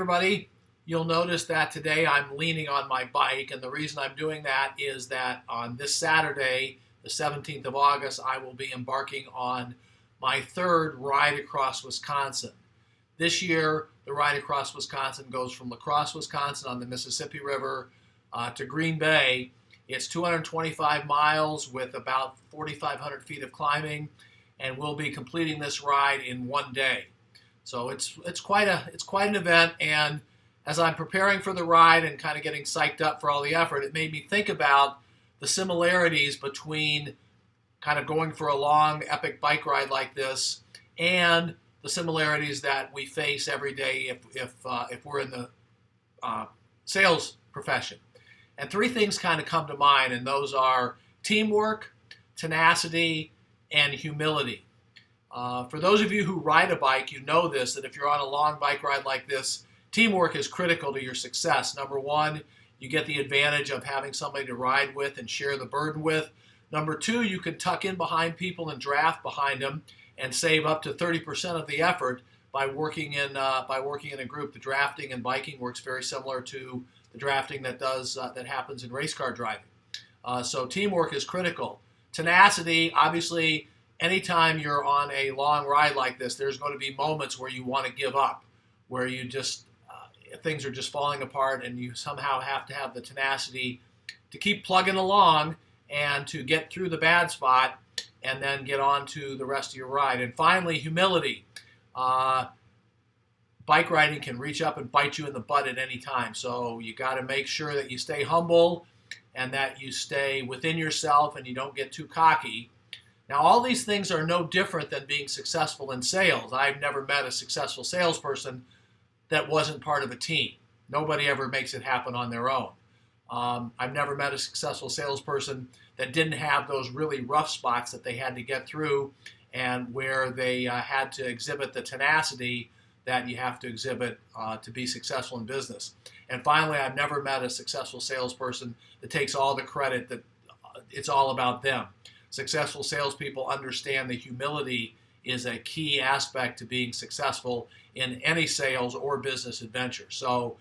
everybody. You'll notice that today I'm leaning on my bike, and the reason I'm doing that is that on this Saturday, the 17th of August, I will be embarking on my third ride across Wisconsin. This year, the ride across Wisconsin goes from La Crosse, Wisconsin on the Mississippi River to Green Bay. It's 225 miles with about 4,500 feet of climbing, and we'll be completing this ride in one day. So it's quite an event, and as I'm preparing for the ride and kind of getting psyched up for all the effort, it made me think about the similarities between kind of going for a long epic bike ride like this and the similarities that we face every day if we're in the sales profession. And three things kind of come to mind, and those are teamwork, tenacity, and humility. For those of you who ride a bike, you know this, that if you're on a long bike ride like this, teamwork is critical to your success. Number one, you get the advantage of having somebody to ride with and share the burden with. Number two, you can tuck in behind people and draft behind them and save up to 30% of the effort by working in a group. The drafting and biking works very similar to the drafting that happens in race car driving. So teamwork is critical. Tenacity, obviously, anytime you're on a long ride like this, there's going to be moments where you want to give up, where you just things are just falling apart, and you somehow have to have the tenacity to keep plugging along and to get through the bad spot and then get on to the rest of your ride. And finally, humility. Bike riding can reach up and bite you in the butt at any time, so you got to make sure that you stay humble and that you stay within yourself and you don't get too cocky. Now, all these things are no different than being successful in sales. I've never met a successful salesperson that wasn't part of a team. Nobody ever makes it happen on their own. I've never met a successful salesperson that didn't have those really rough spots that they had to get through and where they had to exhibit the tenacity that you have to exhibit to be successful in business. And finally, I've never met a successful salesperson that takes all the credit, that it's all about them. Successful salespeople understand that humility is a key aspect to being successful in any sales or business adventure. So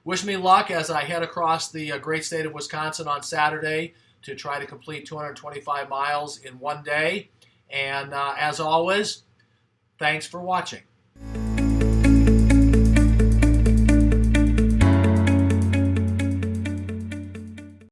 wish me luck as I head across the great state of Wisconsin on Saturday to try to complete 225 miles in one day. And as always, thanks for watching.